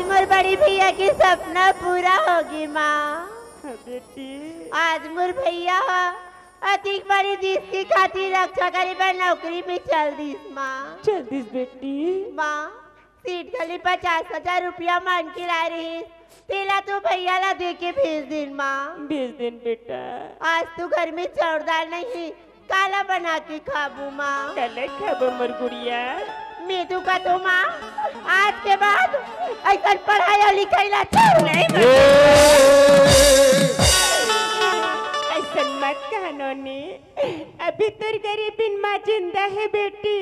मोर बड़ी भैया की सपना पूरा होगी माँ। बेटी आज मोर भैया अधिक बड़ी देश की खातिर रक्षा करे पर नौकरी में चल दीस माँ। चल दिस बेटी माँ सीट खाली 50,000 रुपया मांग के ला रही तेला तो भैया ला दे के भेज दिन माँ। भेज देन बेटा। आज तो घर में चाउर दाल नहीं काला बना के खाबू माँ। कल खाबो मोर गुड़िया। मैं तो का तो माँ आज के बाद ऐसा पढ़ाई लिखाई ला नहीं ऐसा मत कहनो ने। अभी तेरी गरीबिन माँ जिंदा है बेटी।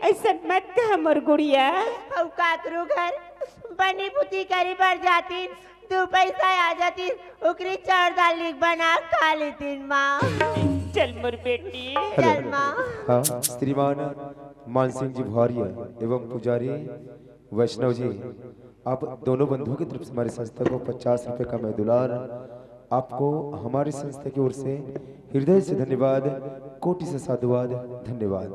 ऐसा मत कह मोर गुड़िया। और काकरू घर बनी पुती करी बढ़ जाती 2 पैसा आ जाती उकरी चाउर दाल लिख बना खा लेती माँ। चल मोर बेटी चल माँ। हाँ श्रीमान मानसिंह जी भौरिया एवं पुजारी वैष्णव जी, आप दोनों बंधुओं की तरफ से हमारी संस्था को 50 रुपए का महदुलार आपको हमारी संस्था की ओर से हृदय से धन्यवाद, कोटि से साधुवाद, धन्यवाद।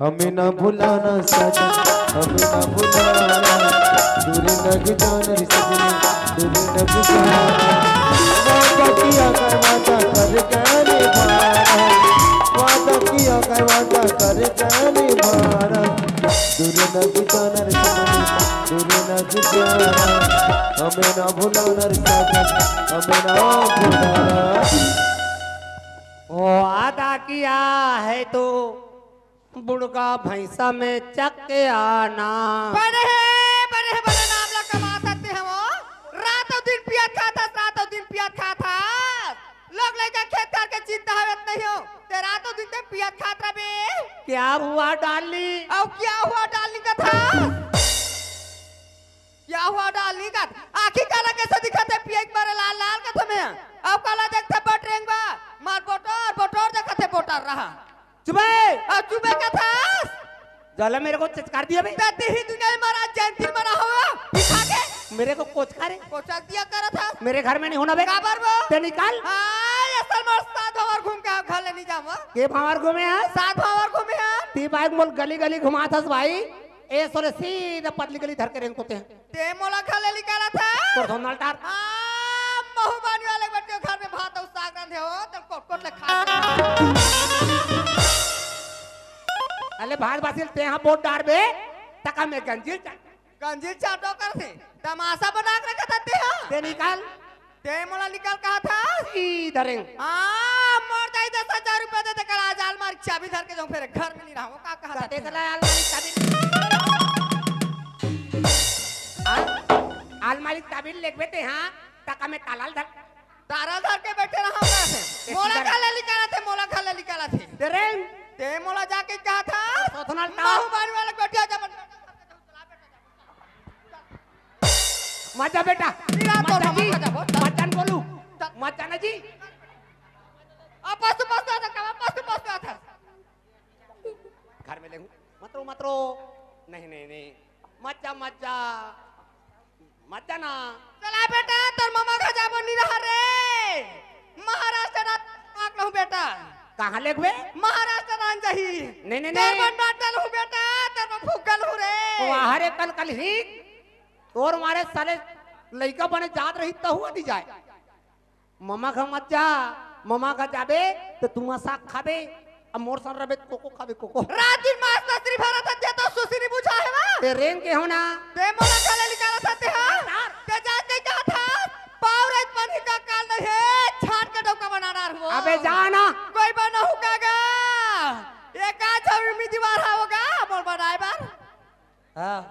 हमें ना भुलाना सजन, हमें ना भुलाना, दूर नग जाना रे सजन, दूर नग जाना। वादा किया कर वादा कर कहने मारा, वादा किया कर वादा कर कहने मारा। दूर नग जाना रे सजन, दूर नग जाना। हमें ना भुलाना रे सजन, हमें ना भुलाना। वादा किया है तो बुड़का भैंसा में चक के आना। बड़े नाम ला कमा सकते हैं वो। रातों दिन पिया खाता, रातों दिन पिया खाता। लोग लड़का खेत कर के चिंता है नहीं हो ते रातों दिन ते पिया खाता बे। क्या हुआ डाली? और क्या हुआ डालनी का था? क्या हुआ डालनी का? आखिर काला कैसे दिखाते पिया एक बार लाल लाल का तुम्हें? अब काला देखते बटरेंग बा मार बोटर देखते बोटर रहा। चुबे और चुबे का था जला मेरे को चचकार दिया भाई। कहते ही दुनिया में महाराज जयंती बना हुआ दिखा के मेरे को कोचकारे कोचक दिया करा था। मेरे घर में नहीं होना बे। काबर वो ते निकाल। हां असल में साथ भावर घूम के घर ले नहीं जाऊंगा। के भावर घूमे हैं? साथ भावर घूमे हैं। ती बाइक मोल गली गली घुमाथस भाई। ए सोरे सीधा पतली गली धर के रेंग कोते हैं। ते मोला घर ले निकाला था। तो धोनल टार। हां बहुबानी वाले बच्चे घर में भात और साग रंधे हो तो कोट ले खा। अले भात बासिल ते यहां बोट डार बे तका में गंजीर चाटो कर थे तमाशा बना के रखा था ते निकाल। ते मोला निकाल कहा था सीधा रेंग। हां मोर जाई 10,000 रुपए दे कल आज अलमारी चाबी धर के जाऊं फिर घर में नहीं रहूं का कहा था। ते चला अलमारी चाबी अलमारी चाबी लेके बैठे हां तका में तालाल धर के बैठे रहा कैसे। मोला खाले निकाला थे मोला खाले निकाला थे ते रेंग। ते मोला जाके कहा था सोथनल टार बानी वाले बैठा जा मजा बेटा मचान बोलू मचाना जी आपस आता था घर में लेंगे मतरो नहीं मचा ना चला बेटा तोर मामा का जाबो नहीं रहा रे। महाराष्ट्र आक लहू बेटा कहाँ लेगवे? महाराष्ट्र रान जही नहीं तेरबन बाटल हूँ बेटा तेरबन फुगल हूँ रे। वाहरे कल ही और मारे साले लड़का बने जात रही तो हुआ दी जाए। ममा का मत जा ममा का जाबे तो तुम साग खाबे अब मोर सन रबे कोको खाबे कोको। रात दिन मास नसरी भारत दे तो सुसी नहीं बुझा है वा। ते रेंग के होना ते मोला खाले निकाला था ते हां ते जाते कहा था पावरेज पानी का काल नहीं है छाट के डोका बना रहा हूं। अबे जाना कोई बना हुकागा एक आज हम दीवार होगा बोल बनाए बार। हां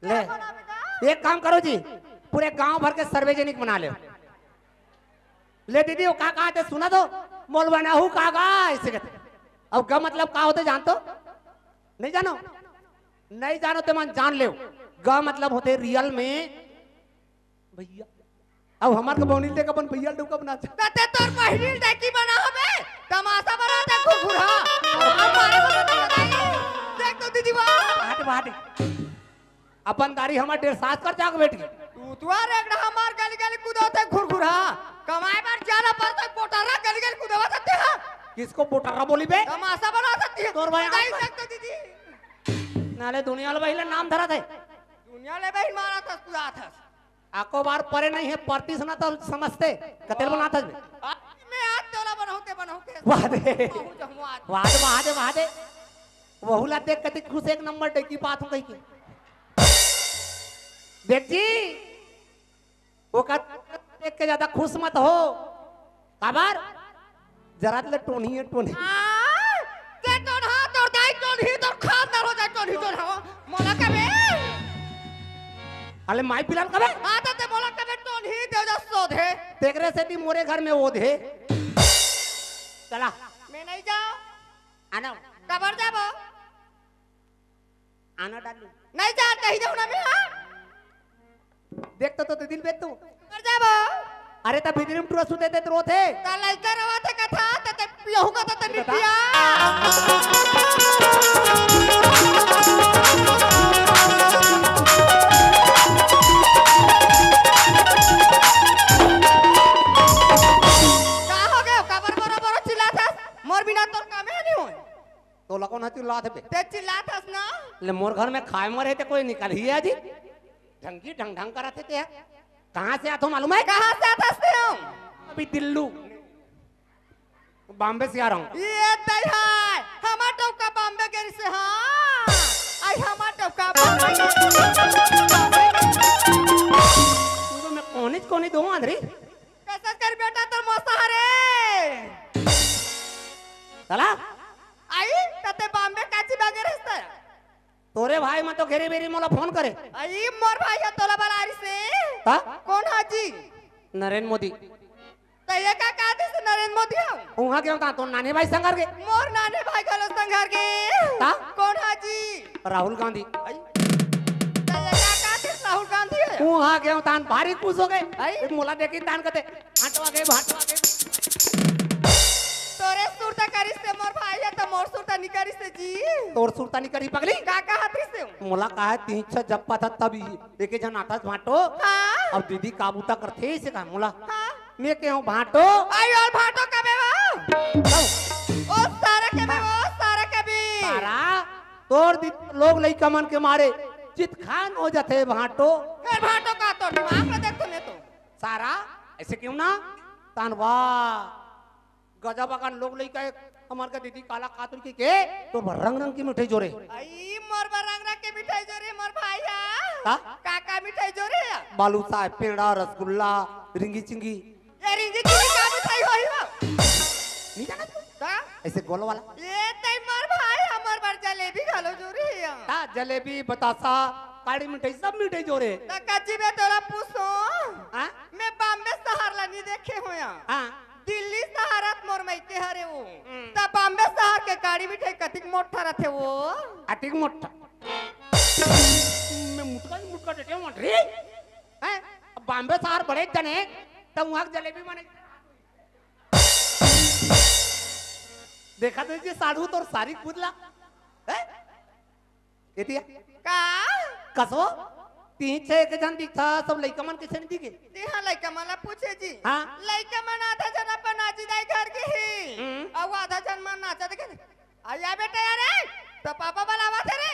ले एक काम करो जी पूरे गांव भर के सार्वजनिक बना ले। ले दीदी वो का कहते सुना तो मोल बना हूँ कागा ऐसे कहते। अब ग मतलब का होते जानतो नहीं जानो नहीं जानो तो मन जान ले ग मतलब होते रियल में भैया। अब हमार के बोनी ले अपन भैया डूब कब नाच तते तोर पहिली टैकी बना हमें तमाशा बना दे घुरघुरा और हमारे को तो बताई देख तो दीदी वाह हट हट अपन दारी हमार डेढ़ सात कर जाग बैठ गई तू तुआर एक हमार गली गली कूदोते घुरघुरा कमाए बार जाला पर तक पोटारा गली गली कूदवा सकते हैं किसको पोटरा बोली बे तमाशा बना सकती है तोर भाई बताई देख तो दीदी नाले दुनिया वाला भाई नाम धरा थे दुनिया ले भाई मारा था खुदा था आको बार परे नहीं है परती सुना तो समझते कतेल बना था मैं आज तोला बनाऊते वाह दे वाह दे वहुला देख कति खुश एक नंबर डे की बात हो गई की देख जी वो का देख के ज्यादा खुश मत हो खबर जरा ले टोनी है टोनी ते टोन हां तोर दाई टोन ही तोर खानदार हो जाए टोन ही टोन हो मोला कबे अले माई पिलान कबे हां ते मोला कबे टोन ही दे जा सोधे तेरे से ती मोरे घर में वो दे चला मैं नहीं जाऊं आना कबर जाबो आना डालू नहीं जा कहीं जाऊं ना मैं हां देख तो दिल पे तू कबर जाबो अरे ता बिदरिम टूरा सुते ते रोते ता लइका रवा ते कथा ते पियहु का ते निपिया का हो गयो कबर बरोबर चिल्लात मोर बिना तोर कामे नहीं होय तो लको ना तू लात पे ते चिल्लात ना ले मोर घर में खाए मरे थे कोई निकल ही है जी ढंगी ढंग ढंग करते थे कहां से आतो मालूम है कहां से आता से हूं अभी दिल्लू बॉम्बे से आ रहा हूँ ये दई है हमार टोका बॉम्बे गेरी से हां आई हमार टोका बॉम्बे तो मैं कोनी दो आंधरी कैसा कर बेटा तो मोसारे चला आई तते बॉम्बे काची बागे रहता तोरे भाई मैं तो घेरी बेरी मोला फोन करे आई मोर भाई है तोला बलारी से हाँ कौन हाजी नरेंद्र मोदी तो ये का कहते से नरेंद्र मोदी हो वहाँ क्यों था तो नानी भाई संगर के मोर नाने भाई गलो संघर के ता? कौन हाजी राहुल गांधी तो ये का कहते से राहुल गांधी है वहाँ क्यों तान भारी खुश हो गए आई? मोला देखी तान कहते भाटवा गए तोरे सुरता करिस से मोर भाई है तो मोर सुरता निकरिस से जी तोर सुरता नहीं करी पगली का कहती से मोला कहा तीन छह जप्पा था तब एक जन आता भाटो हां अब दीदी काबूता करते इसे कहा मोला हां मैं क्यों भाटो आई और भाटो कबे वो ओ सारा कबे वो सारा कबे सारा तोर लोग लइका मन के मारे चित खान हो जाते भाटो फिर भाटो का तो दिमाग में देख तूने तो सारा ऐसे क्यों ना तानवा गजब अगन लोग लइका हमार का दीदी काला कातुल के तो रंग रंग की मिठाई जोरे आई मोर बरंगरा के मिठाई जोरे मोर भाईया हाँ? काका मिठाई जोरे बालूसा पेड़ा रसगुल्ला रिंगी चिंगी ये रिंगी चिंगी का मिठाई होई हो नहीं जाना तू? का ऐसे गोल वाला ये तई मोर भाई हमर बर जलेबी खालो जोरे ता जलेबी बतासा काड़ी मिठाई सब मिठाई जोरे त कच्ची में तोरा पूछो हाँ मैं बॉम्बे शहर ला नहीं देखे होया हाँ दिल्ली शहरत मोर मैते हरे वो त बॉम्बे शहर के गाड़ी मिठाई कतिक मोटा रथे वो अटिक मोटा मैं मुटका देते हूँ रे हैं अब बॉम्बे शहर बड़े जने तब वहाँ जलेबी बने देखा तो जी साधु तो सारी कूदला हैं केतिया का कसो तीन छह एक जन दिखता सब लइका मन किसे नहीं दिखे तिहा लइका मला पूछे जी हाँ लइका मन आधा जन अपन नाची दाई घर के ही और आधा जन मन नाचा देखे आया बेटा यार तो पापा बुलावा थे रे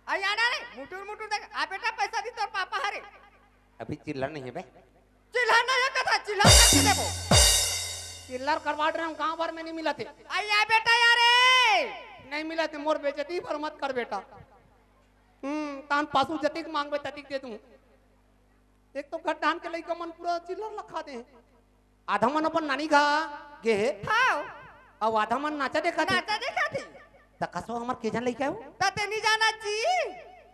आया ना रे मुटुर मुटुर देख आ बेटा पैसा दी तोर पापा हरे अभी चिल्लर नहीं है बे चिल्ला ना कथा चिल्ला करके देबो चिल्लर करवा रहे हम कहाँ बार में नहीं मिला थे आया बेटा यार नहीं मिला थे मोर बेचती पर मत कर बेटा तान पासू जतिक मांगबे ततिक दे दूं एक तो गड्ढान के लइका मन पूरा चिल्लर लखा दे आधा मन अपन नानी घा गे है हां अब आधा मन नाचा देखा दे नाचा देखा थी तकसो हमर के जन लइका हो तते नहीं जाना जी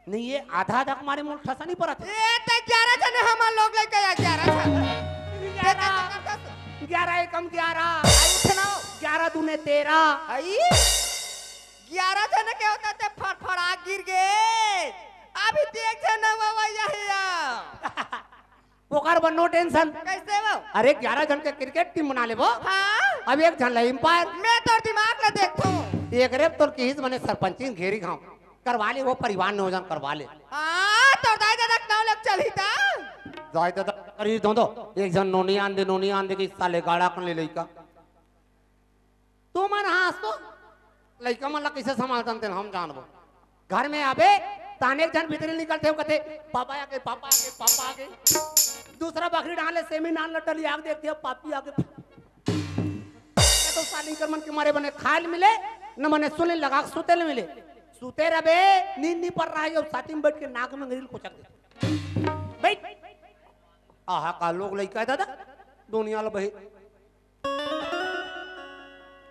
नहीं ये आधा आधा हमारे मुंह ठसा नहीं पड़ा था ए ते 11 जने हम लोग लेके 11 जने एकम 11 आई उठना 11 दूने 13 आई 11 जन के होता थे फड़फड़ा गिर गए अभी देख जन भैया ओकर बनो टेंशन कैसे वो अरे 11 जन के क्रिकेट टीम बना ले वो हाँ अब एक जन ले एम्पायर मैं तो दिमाग में देखता हूँ एक रेप तो किस बने सरपंची घेरी गांव करवा ले वो परिवार नियोजन करवा ले हाँ तो दाई दादा नाव लग चली था जाय दादा करी दो एक जन नोनी आन दे कि साले गाड़ा कर ले लइका तू मन हास तो लइका मन ला कैसे संभालतन ते हम जानबो घर में आबे ताने एक जन भीतर निकलते हो कहते पापा आके पापा आके पापा आके दूसरा बकरी डाले सेमी नान लटली आग देखते हो पापी आके तो साली कर मन के मारे बने खाल मिले न मने सुने लगा सुते मिले सुते रबे नींद नहीं पड़ रहा है साथी में बैठ के नाक में ग्रिल कोचक दे बैठ आहा का लोग लइका दादा दुनिया लो भाई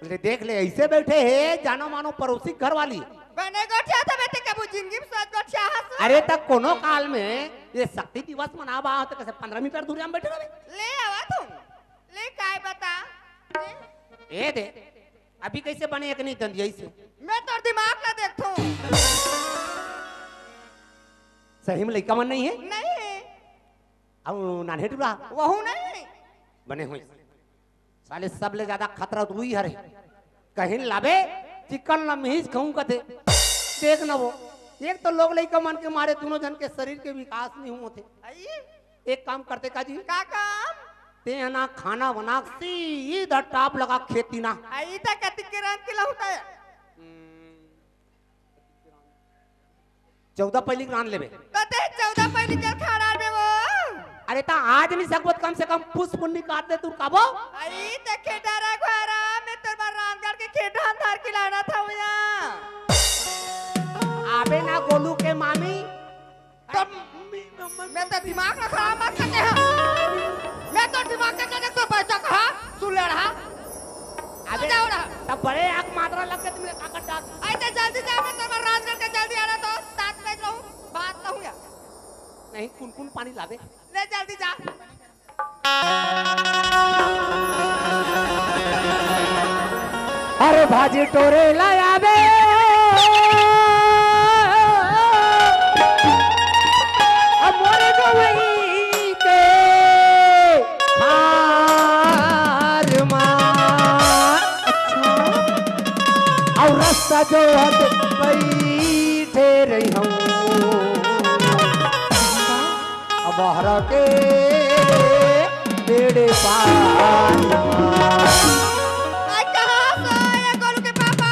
ले देख ले ऐसे बैठे है जानो मानो पड़ोसी घर वाली बने गोठिया था बेटे कबू जिंदगी में सोच गोठिया हंस अरे तक कोनो काल में ये शक्ति दिवस मनावा तो कैसे 15 मीटर दूरी में बैठे रहे ले आवा तुम ले काय बता ए दे अभी कैसे बने एक नहीं दंदिया से मैं तो दिमाग का देखता हूँ सही में लइका मन नहीं है नहीं अब नान्हे टुला वहू नहीं बने हुए साले सब ले ज्यादा खतरा तो हुई हरे कहीं लावे चिकन लम्हीज खाऊं कते देख न वो एक तो लोग लइका मन के मारे दोनों जन के शरीर के विकास नहीं हुए थे आई एक काम करते का जी का काम ते ना खाना बना सीधा टाप लगा खेती ना आई था कति किरान के लहुता है 14 पहली ग्रान लेवे कते 14 पहली कर खाना में वो अरे ता आज नहीं सकबत कम से कम पुष्प पुण्य काट दे तू काबो आई तो खेडारा घरा में तेरा रामगढ़ के खेडा अंधार खिलाना था यहाँ आबे ना गोलू के मामी तब मैं तो दिमाग ना खराब मत करते हैं मैं तो दिमाग का कनेक्ट तो पैसा कहा सुन ले रहा अबे जाओ रहा तब बड़े आग मात्रा लग के तुमने ताकत डाल आई तो जल्दी जा मैं तेरा रामगढ़ के जल्दी आना तो 7 बजे रहूं बात ना हुआ नहीं कुन पानी लावे ले जल्दी जा अरे भाजी टोरे लायाबे अब मोरे गवई के हार मार और रास्ता जो हद बैठे रही हूँ अब हरा के बेड़े पार आई कहाँ से आया गोलू के पापा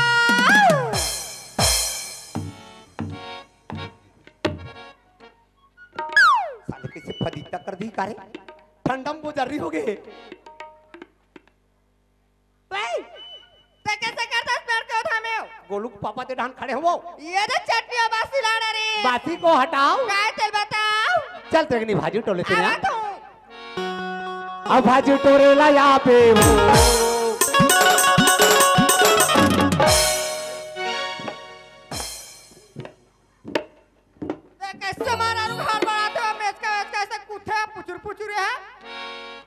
साले कैसे फदीता कर दी कारे ठंडम बुझरी हो गए भाई ते कैसे करता पेड़ के उठा में गोलू के पापा ते डान खड़े हो वो ये तो चटनी और बासी लाना रे बासी को हटाओ काय चल बताओ चल तेरे नहीं भाजी टोले तेरे आवा तू अब भाजी टोरे ला यहाँ पे वो ते कैसे मारा रू घर बनाते हो मेज का कैसे कुठे पुचुर है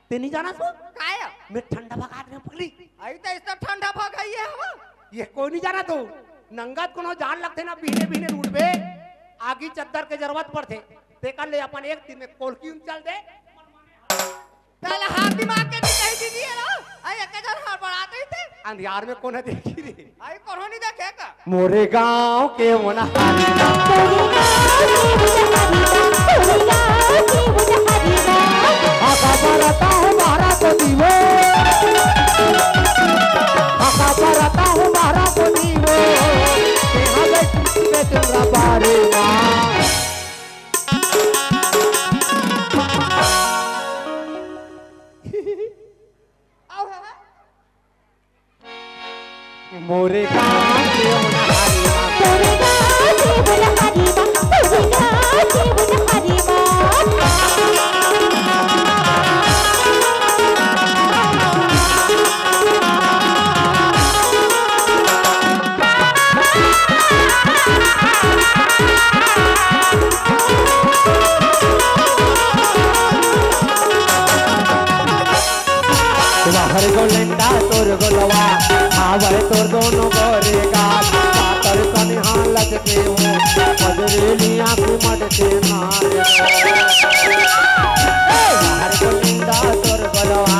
ते नहीं जाना सो काय मैं ठंडा भगा दे पकड़ी आई तो इतना ठंडा भाग गई है हवा ये कोई नहीं जाना तू नंगत को जान लगते ना बीने बीने रूट पे आगी चद्दर के जरूरत पड़ते ते कर ले अपन एक दिन में कोलकी चल दे पहले हाथ दिमाग के नहीं दीजिए ना आई एक जन हाथ बढ़ाते ही थे अंधियार में कौन है देखी रे आई कौन नहीं देखेगा मोरे गांव के मोना आका बरता हूँ मारा को दीवो आका बरता हूँ मारा को दीवो यहाँ बैठ चंद्रा बारे मोरे गांव के मोना हर गोले आवे तो दोनों गोरे गाल पातर कन्हा लचके हो मजरेलियां की मटके नारे हर को निंदा तोर गलवा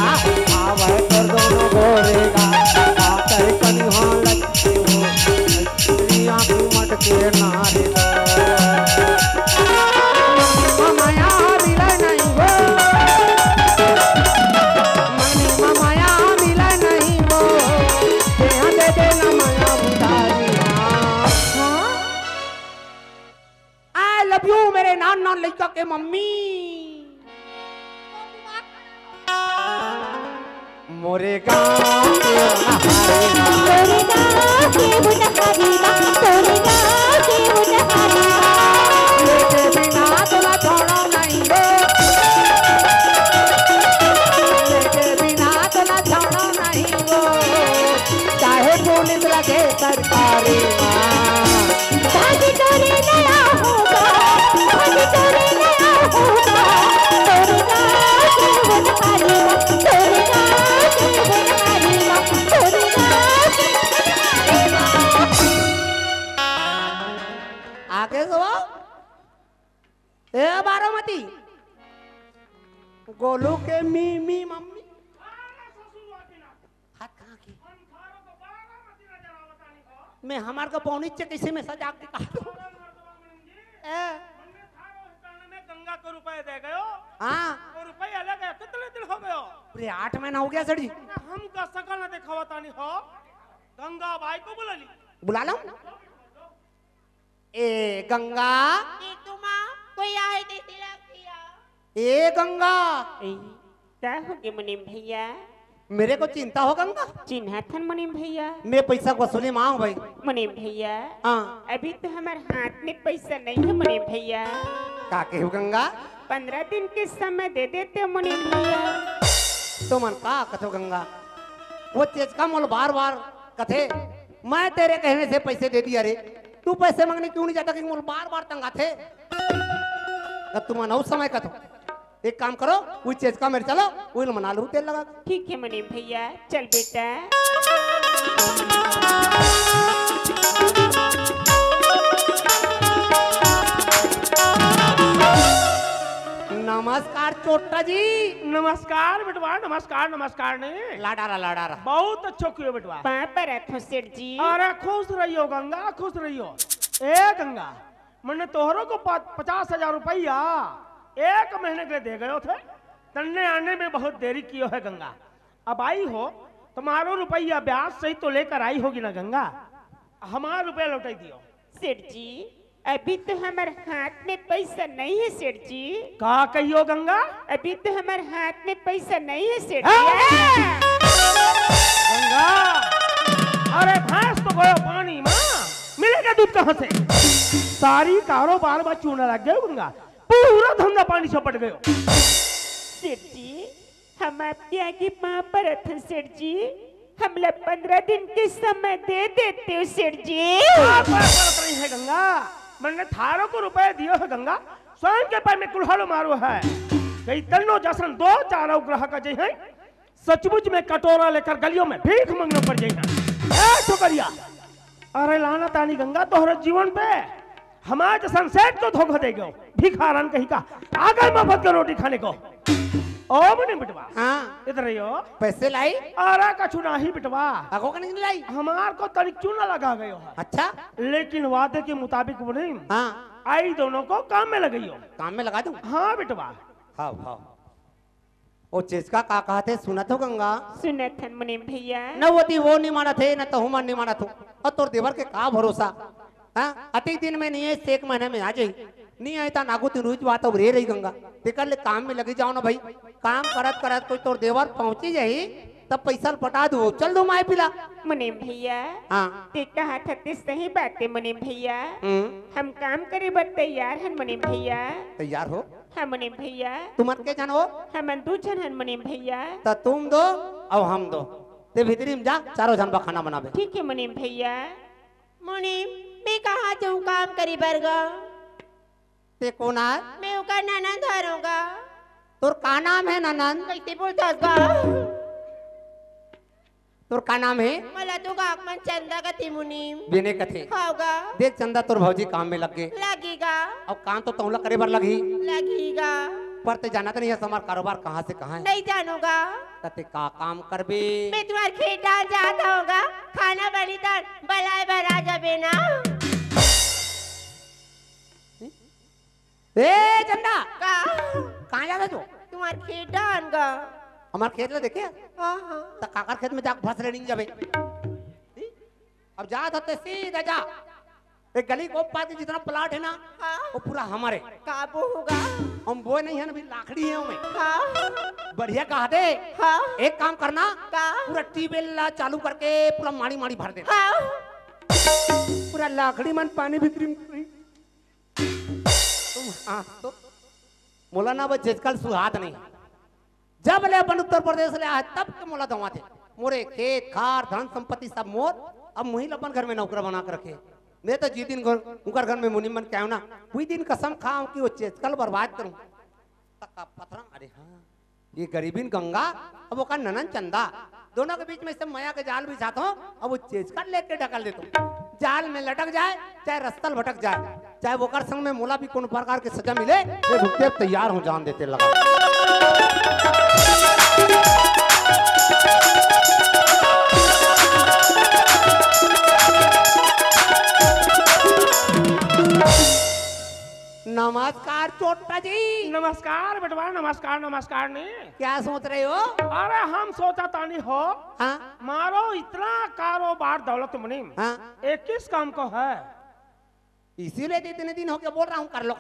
आवे तो दोनों गोरे गाल पातर कन्हा लचके हो मजरेलियां की मटके नारे माया मिला नहीं वो माया मिला नहीं वो यहाँ दे देना माया बुधारी आई लव यू मेरे नान नान लड़का के मम्मी मोरे गाँव के तोरे गाँव के बुढ़हारी माँ तोरे गाँव के बुढ़हारी माँ लेके बिना तोला छोड़ो नहीं वो लेके बिना तोला छोड़ो नहीं वो चाहे पुलिस लगे सरकारी भागी तोरे नया होगा भागी तोरे नया होगा तोरे गाँव के बुढ़हारी माँ तोरे गाँव के बुढ़हारी माँ तोरे गाँव के बुढ़हारी माँ आगे सो ए बारामती गोलू के मी मम्मी हाथ कहाँ की मैं हमार का पौनी चे कैसे में सजा के कहा दूं? गंगा को रुपए दे गयो हाँ और रुपए अलग है कितने दिन हो गयो पूरे 8 महीना हो गया सर जी हम का सकल न दिखावा तानी हो गंगा भाई को बुला ली बुला लो ए गंगा कोई आए थे तिलक किया ए गंगा क्या हो गया मुनीम भैया मेरे को चिंता हो गंगा चिन्हा थन मुनीम भैया मैं पैसा वसूली मांग भाई मुनीम भैया हाँ अभी तो हमारे हाथ में पैसा नहीं है मुनीम भैया का कहू गंगा 15 दिन के समय दे देते मुनीम भैया तो मन का कथो गंगा वो चीज का मोल बार बार कथे मैं तेरे कहने से पैसे दे दिया रे तू पैसे मांगने क्यों नहीं जाता कि मोल बार बार तंगा थे तुम नौ समय कथो एक काम करो वो चीज का मेरे चलो वो मना लो तेल लगा ठीक है मुनीम भैया चल बेटा नमस्कार चोटा जी नमस्कार बेटवा नमस्कार नमस्कार ने लाडारा बहुत अच्छो कियो बेटवा पापा रखो सेठ जी अरे खुश रहियो गंगा खुश रहियो ए गंगा मैंने तोहरों को 50,000 रुपया 1 महीने के लिए दे गयो थे तन्ने आने में बहुत देरी कियो है गंगा अब आई हो तुम्हारो रुपया ब्याज सही तो लेकर आई होगी ना गंगा हमारा रुपया लौटाई दियो सेठ जी अभी तो हमारे हाथ में पैसा नहीं है सेठ जी का कहियो गंगा अभी तो हमारे हाथ में पैसा नहीं है सेठ जी गंगा अरे भैंस तो गयो पानी में मिलेगा दूध कहाँ से सारी कारोबार में चूना लग गया गंगा पूरा धंधा पानी चपट गयो सेठ जी हम आपके आगे माँ पर थे सेठ जी हमला 15 दिन के समय दे देते हो सेठ जी रही है गंगा मैंने थारो को रुपए दियो है गंगा स्वयं के पैर में कुल्हाड़ो मारो है कई तन्नो जसन 2-4 ग्रह का जई है सचमुच में कटोरा लेकर गलियों में भीख मांगने पड़ जई है ए ठोकरिया अरे लाना तानी गंगा तोहरे जीवन पे हमारे जसन सेठ को धोखा दे गयो भिखारन कहीं का आगे मफत का रोटी खाने को ओ मने बिटवा हाँ इधर रहियो पैसे लाई अरे कछु नहीं बिटवा आगो का नहीं लाई हमार को तनिक चूना लगा गयो है अच्छा लेकिन वादे के मुताबिक बोले हाँ आई दोनों को काम में लगी हो काम में लगा दूं हाँ बेटवा हाँ हाँ वो चीज का कहते सुनत हो गंगा सुना था मुनीम भैया न वो नहीं माना थे न तो हुमन नहीं माना थो और तोर देवर के का भरोसा हाँ अति दिन में नहीं है 1 महीने में आ जाई नहीं आयता नागो तीन रोज बात रे रही गंगा तेकर ले काम में लगी जाओ ना भाई काम करत करत कोई तोर देवर पहुंची जाई तब पैसा पटा दो चल दो माए पिला मुनीम भैया हाँ ते कहा था ते सही बात है मुनीम भैया हम काम करे बर तैयार हैं मुनीम भैया तैयार हो हाँ मुनीम भैया तुम के जन हो हम 2 जन हैं मुनीम भैया तो तुम दो और हम दो ते भीतरी में जा चारों जन बा खाना बनावे ठीक है मुनीम भैया मुनीम मैं कहाँ जाऊँ काम करी बरगा ते कौन है मैं उका ननद हरूँगा तोर का नाम है ननन कैसे बोलता उसका तोर का नाम है? मला तू गागमन चंदा का तिमुनीम बिने कथे होगा देख चंदा तोर भौजी काम में लग गए लगेगा अब काम तो तौला करे बर लगी लगेगा पर ते जाना तो नहीं है हमारा कारोबार कहाँ से कहाँ है नहीं जानूंगा तते का काम करबे मैं तुम्हारे खेत डाल जाता होगा खाना बनी तर बलाए भरा जाबे ना ए चंदा का कहाँ जावे तू? तुम्हारे खेत डाल गा हमारे खेत ले देखे हाँ हाँ तो काकर खेत में जाकर फंस रेडिंग जावे अब जा तो सीधा जा एक गली को पास जितना प्लाट है ना हाँ वो पूरा हमारे काबू होगा हम वो नहीं है ना अभी लाकड़ी है हमें हाँ बढ़िया कहा दे हाँ एक काम करना का पूरा ट्यूबवेल चालू करके पूरा माड़ी माड़ी भर दे हाँ पूरा लाकड़ी मन पानी भीतरी तुम हाँ तो मोला ना बस कल सुहात नहीं जब ले अपन उत्तर प्रदेश ले आए तब के मोला दवा थे मोरे खेत खार धन संपत्ति सब मोर अब मुही अपन घर में नौकर बना कर रखे मैं तो जी दिन उनकर घर में मुनि मन क्या ना वही दिन कसम खाऊं कि वो कल बर्बाद करूं तक पथरा अरे हाँ ये गरीबीन गंगा अब वो का ननन चंदा दोनों के बीच में से मया के जाल बिछाता हूँ अब वो चेचकर लेके ढकल देता हूँ जाल में लटक जाए चाहे रस्तल भटक जाए चाहे वो कर संग में मोला भी कोनो प्रकार की सजा मिले ये रुकते तैयार हो जान देते लगा नमस्कार चोटा जी। नमस्कार बेटवा, नमस्कार नमस्कार ने क्या सोच रहे हो? अरे हम सोचा तानी हो हाँ मारो इतना कारोबार दौलत मुनीम हाँ एक किस काम को है इसीलिए तो इतने दिन हो गया बोल रहा हूँ कर लो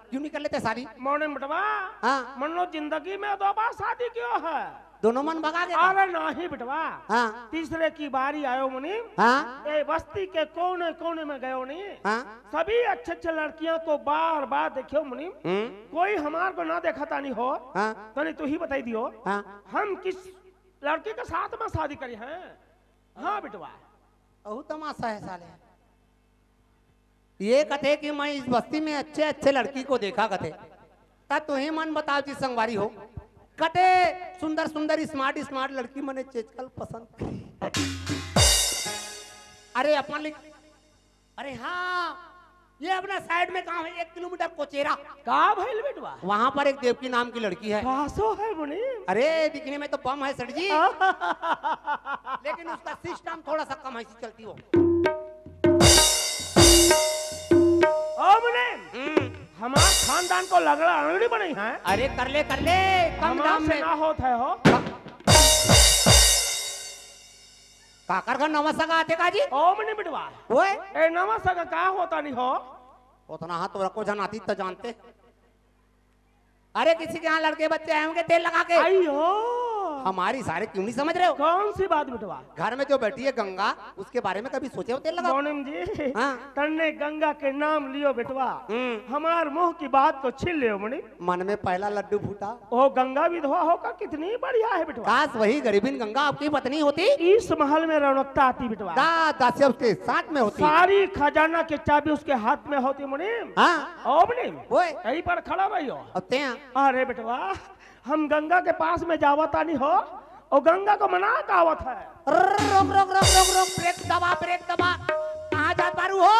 क्यों नहीं कर लेते शादी? मोने बेटवा हाँ मन लो जिंदगी में दो बार शादी क्यों है? दोनों मन भगा गए अरे नहीं बेटवा हाँ तीसरे की बारी आयो मुनीम हाँ ये बस्ती के कोने कोने में गयो नहीं हाँ सभी अच्छे अच्छे लड़कियों को बार बार देखियो मुनीम कोई हमार को ना देखा तानी हो हाँ तो नहीं तू ही बताई दियो हाँ हम किस लड़के के साथ में शादी करी हैं? हाँ बेटवा अहू तमाशा है साले ये कथे कि मैं इस बस्ती में अच्छे अच्छे लड़की को देखा कथे तब तू ही मन बताओ जी संगवारी हो कटे सुंदर सुंदर स्मार्ट स्मार्ट लड़की मने चेचकल पसंद अरे अपन लिख अरे हाँ ये अपना साइड में कहाँ है 1 किलोमीटर कोचेरा का भइल बेटवा वहां पर एक देवकी नाम की लड़की है। कासो है मुनीम अरे दिखने में तो बम है सर जी लेकिन उसका सिस्टम थोड़ा सा कम ऐसी चलती हो। ओ मुनीम हमार खानदान को लगड़ा अंगड़ी बनी है। अरे कर ले कम दाम में ना होता है हो काकर का नवा सगा आते का जी ओ मुनीम बेटवा ओए ए नवा सगा का होता नहीं हो उतना हाथ तो रखो जनाती तो जानते अरे किसी के यहाँ लड़के बच्चे आए होंगे तेल लगा के आइयो हमारी सारे क्यों नहीं समझ रहे हो? कौन सी बात बेटवा? घर में जो बैठी है गंगा उसके बारे में कभी सोचे हो तेल लगा? मोनिम जी हाँ? तन्ने गंगा के नाम लियो बेटवा हमार मुंह की बात को छीन लियो मुनि मन में पहला लड्डू फूटा ओ गंगा विधवा होकर कितनी बढ़िया है बेटवा। काश वही गरीबीन गंगा आपकी पत्नी होती इस महल में रौनकता आती बेटवा दासिया उसके साथ में होती सारी खजाना की चाबी उसके हाथ में होती मुनिम। हाँ ओ मुनिम ओए यहीं पर खड़ा रहियो। होते हैं अरे बेटवा हम गंगा के पास में जावता नहीं हो और गंगा को मना कावत है। रोक रोक रोक रोक रोक ब्रेक दबा कहाँ जात बारू हो?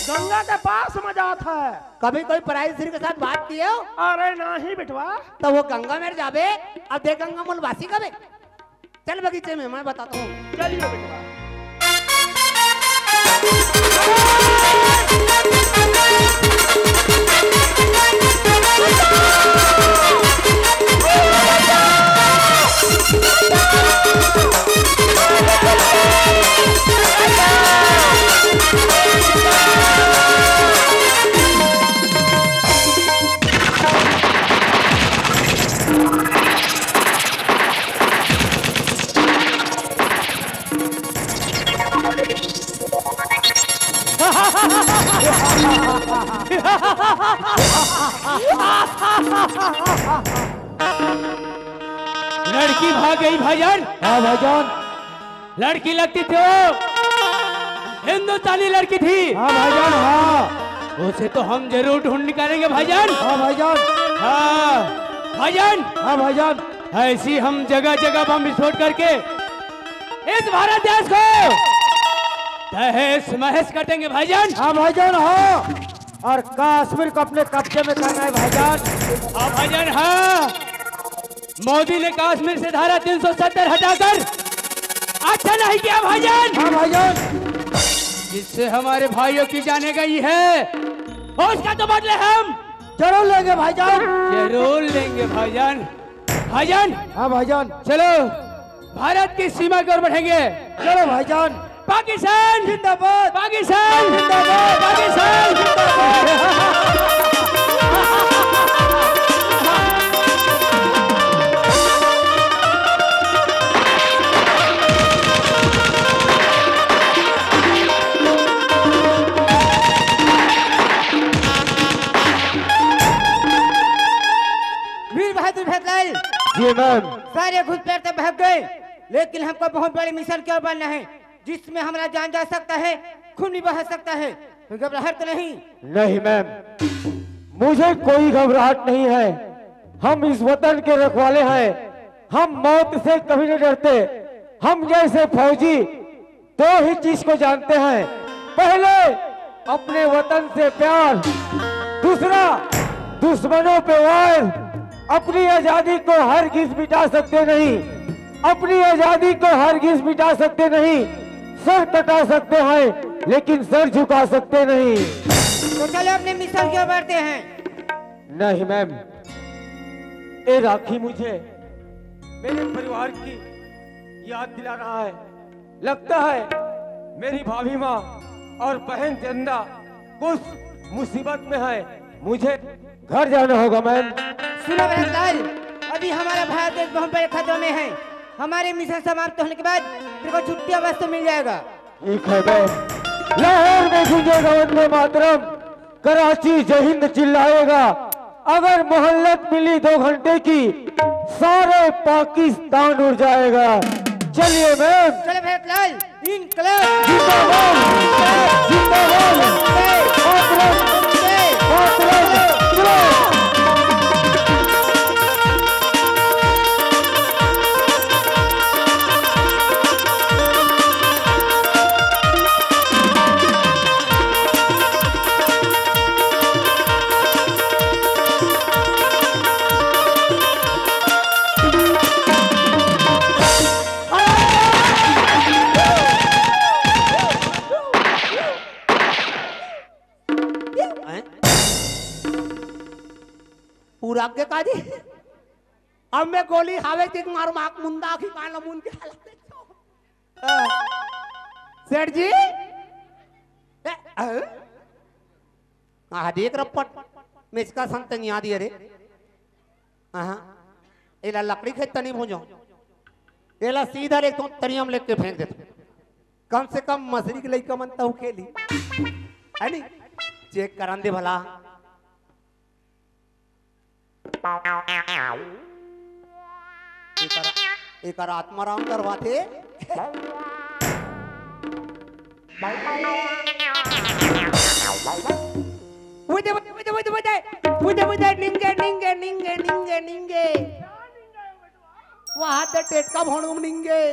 गंगा के पास में जात है। कभी कोई पराई स्त्री के साथ बात की हो? अरे नहीं बेटवा तो वो गंगा में जाबे अब देख गंगा मूलवासी कबे चल बगीचे में मैं बताता हूँ। चलिए बेटवा लड़की भाग गई भाईजान। हाँ भाईजान लड़की लगती थी वो हिंदुस्तानी लड़की थी। हाँ भाईजान हाँ उसे तो हम जरूर ढूंढ निकालेंगे भाईजान। हाँ भाईजान हाँ भाईजान हाँ भाईजान ऐसी हम जगह जगह बम विस्फोट करके इस भारत देश को तहस महस कटेंगे भाईजान। हाँ भाईजान हाँ, और कश्मीर को अपने कब्जे में करना है भाईजान। हाँ भाईजान हाँ, मोदी ने कश्मीर से धारा 370 हटाकर अच्छा नहीं किया भाईजान। हाँ भाईजान, जिससे हमारे भाइयों की जाने गई है उसका तो बदले हम जरूर लेंगे भाईजान। जरूर लेंगे भाईजान। भाईजान हाँ भाईजान, चलो भारत की सीमा की ओर बढ़ेंगे। चलो भाईजान। पाकिस्तान जिंदाबाद, पाकिस्तान जिंदाबाद, पाकिस्तान वीर बहादुर भैतलाल जी मैम। सारे घुसपैठ तो भाग गए, लेकिन हमको बहुत बड़े मिशन की ओर बढ़ना है, जिसमें हमारा जान जा सकता है, खून भी बह सकता है। तो घबराहट तो नहीं? नहीं मैम, मुझे कोई घबराहट नहीं है। हम इस वतन के रखवाले हैं, हम मौत से कभी नहीं डरते। हम जैसे फौजी दो ही चीज को जानते हैं, पहले अपने वतन से प्यार, दूसरा दुश्मनों पे वार। अपनी आजादी को हरगिज मिटा सकते नहीं, अपनी आजादी को हरगिज मिटा सकते नहीं। सर कटा सकते हैं लेकिन सर झुका सकते नहीं। तो चलो अपने मिशन की ओर बढ़ते हैं। नहीं मैम, ये राखी मुझे मेरे परिवार की याद दिला रहा है। लगता है मेरी भाभी माँ और बहन चंदा कुछ मुसीबत में है, मुझे घर जाना होगा मैम। सुनो भैतलाल, अभी हमारा भारत देश बहुत बड़े खतरे में है। हमारे मिशन समाप्त होने के बाद तेरे को छुट्टी अवश्य मिल जाएगा। ठीक है मैम। लाहौर में गूंजेगा वंदे मातरम, कराची जय हिंद चिल्लाएगा। अगर मोहल्लत मिली 2 घंटे की, सारे पाकिस्तान उड़ जाएगा। चलिए मैम। चलो भैतलाल, इनकलाब जिंदाबाद, जिंदाबाद, मातरम, मातरम, चलो। पूरा के काजी अब मैं गोली हावे के मार माक मुंदा की कान मुन के हालत सेठ जी देख रप्पट में इसका संत नहीं आदि अरे हाँ एला लकड़ी खेत नहीं भूजो एला सीधा एक तो तरियम लेके फेंक देते कम से कम मछली के लइका मनता हूँ खेली है नी चेक करान दे भला एक आत्माराम करवाते निंगे वहां टेटका भोंड निंगे